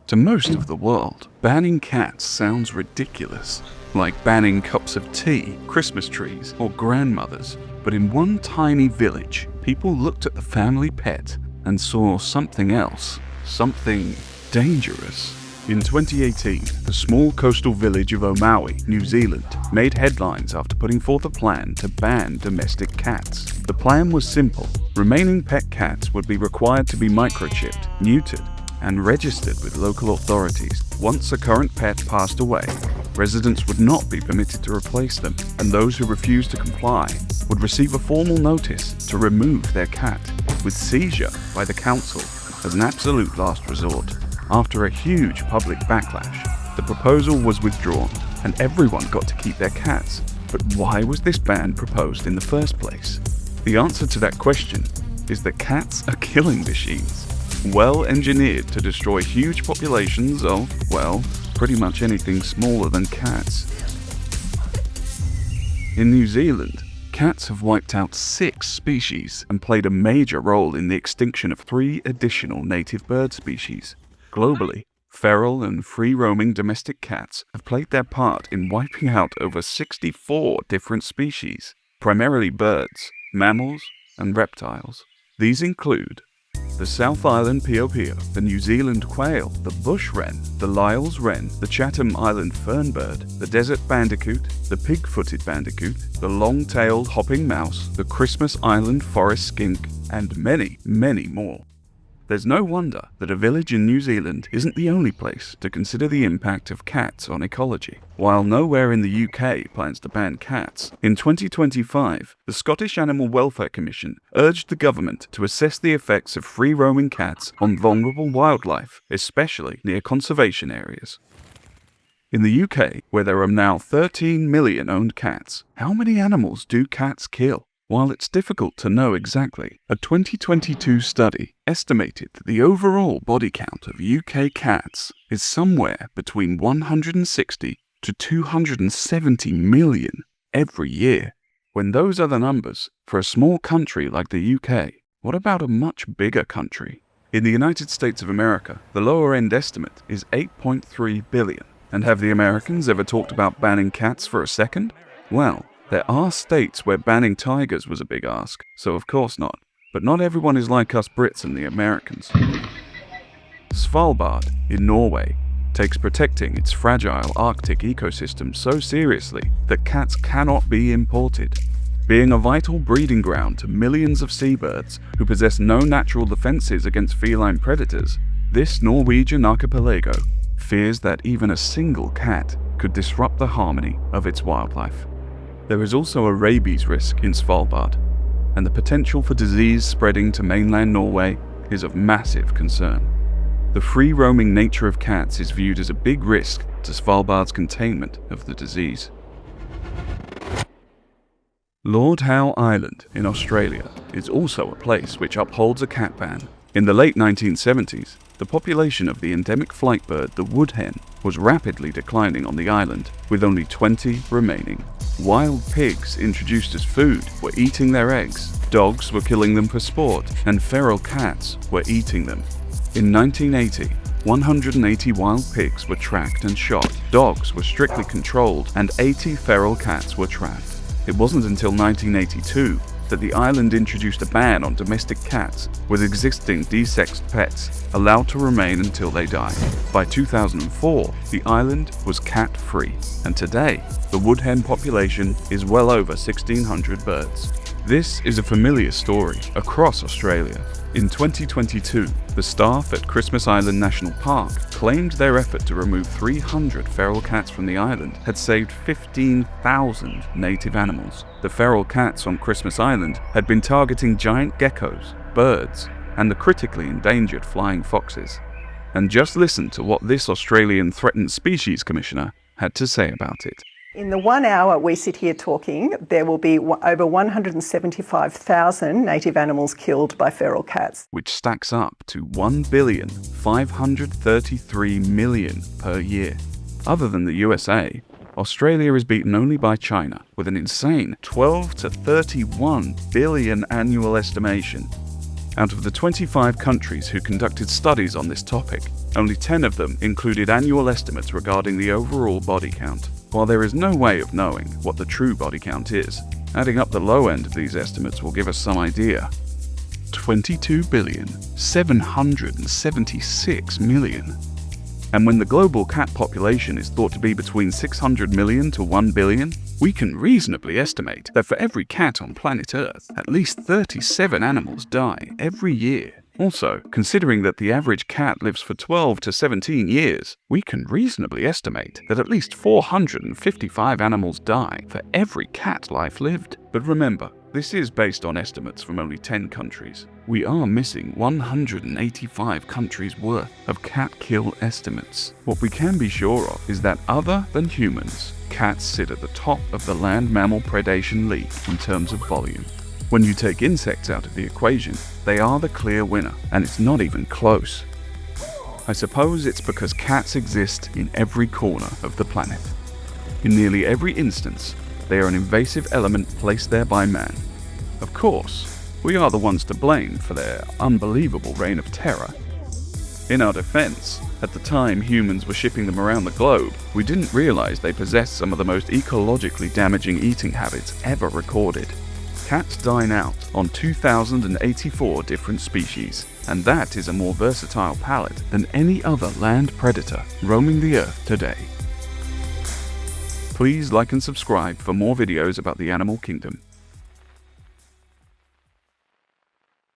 To most of the world, banning cats sounds ridiculous, like banning cups of tea, Christmas trees, or grandmothers. But in one tiny village, people looked at the family pet and saw something else, something dangerous. In 2018, the small coastal village of Omaui, New Zealand, made headlines after putting forth a plan to ban domestic cats. The plan was simple. Remaining pet cats would be required to be microchipped, neutered, and registered with local authorities. Once a current pet passed away, residents would not be permitted to replace them, and those who refused to comply would receive a formal notice to remove their cat, with seizure by the council as an absolute last resort. After a huge public backlash, the proposal was withdrawn, and everyone got to keep their cats. But why was this ban proposed in the first place? The answer to that question is that cats are killing machines, well engineered to destroy huge populations of, well, pretty much anything smaller than cats. In New Zealand, cats have wiped out 6 species and played a major role in the extinction of 3 additional native bird species. Globally, feral and free-roaming domestic cats have played their part in wiping out over 64 different species, primarily birds, mammals, and reptiles. These include the South Island pio-pio, the New Zealand quail, the bush wren, the Lyall's wren, the Chatham Island fernbird, the desert bandicoot, the pig-footed bandicoot, the long-tailed hopping mouse, the Christmas Island forest skink, and many, many more. There's no wonder that a village in New Zealand isn't the only place to consider the impact of cats on ecology. While nowhere in the UK plans to ban cats, in 2025, the Scottish Animal Welfare Commission urged the government to assess the effects of free-roaming cats on vulnerable wildlife, especially near conservation areas. In the UK, where there are now 13 million owned cats, how many animals do cats kill? While it's difficult to know exactly, a 2022 study estimated that the overall body count of UK cats is somewhere between 160 to 270 million every year. When those are the numbers, for a small country like the UK, what about a much bigger country? In the United States of America, the lower-end estimate is 8.3 billion. And have the Americans ever talked about banning cats for a second? Well, there are states where banning tigers was a big ask, so of course not. But not everyone is like us Brits and the Americans. Svalbard, in Norway, takes protecting its fragile Arctic ecosystem so seriously that cats cannot be imported. Being a vital breeding ground to millions of seabirds who possess no natural defenses against feline predators, this Norwegian archipelago fears that even a single cat could disrupt the harmony of its wildlife. There is also a rabies risk in Svalbard, and the potential for disease spreading to mainland Norway is of massive concern. The free-roaming nature of cats is viewed as a big risk to Svalbard's containment of the disease. Lord Howe Island in Australia is also a place which upholds a cat ban. In the late 1970s, the population of the endemic flight bird, the woodhen, was rapidly declining on the island, with only 20 remaining. Wild pigs introduced as food were eating their eggs, dogs were killing them for sport, and feral cats were eating them. In 1980, 180 wild pigs were tracked and shot, dogs were strictly controlled, and 80 feral cats were trapped. It wasn't until 1982 that the island introduced a ban on domestic cats, with existing desexed pets allowed to remain until they die. By 2004, the island was cat-free, and today, the woodhen population is well over 1,600 birds. This is a familiar story across Australia. In 2022, the staff at Christmas Island National Park claimed their effort to remove 300 feral cats from the island had saved 15,000 native animals. The feral cats on Christmas Island had been targeting giant geckos, birds, and the critically endangered flying foxes. And just listen to what this Australian Threatened Species Commissioner had to say about it. In the 1 hour we sit here talking, there will be over 175,000 native animals killed by feral cats, which stacks up to 1,533,000,000 per year. Other than the USA, Australia is beaten only by China, with an insane 12 to 31 billion annual estimation. Out of the 25 countries who conducted studies on this topic, Only 10 of them included annual estimates regarding the overall body count. While there is no way of knowing what the true body count is, adding up the low end of these estimates will give us some idea. 22,776,000,000. And when the global cat population is thought to be between 600 million to 1 billion, we can reasonably estimate that for every cat on planet Earth, at least 37 animals die every year. Also, considering that the average cat lives for 12 to 17 years, we can reasonably estimate that at least 455 animals die for every cat life lived. But remember, this is based on estimates from only 10 countries. We are missing 185 countries' worth of cat kill estimates. What we can be sure of is that other than humans, cats sit at the top of the land mammal predation league in terms of volume. When you take insects out of the equation, they are the clear winner, and it's not even close. I suppose it's because cats exist in every corner of the planet. In nearly every instance, they are an invasive element placed there by man. Of course, we are the ones to blame for their unbelievable reign of terror. In our defense, at the time humans were shipping them around the globe, we didn't realize they possessed some of the most ecologically damaging eating habits ever recorded. Cats dine out on 2,084 different species, and that is a more versatile palate than any other land predator roaming the earth today. Please like and subscribe for more videos about the animal kingdom.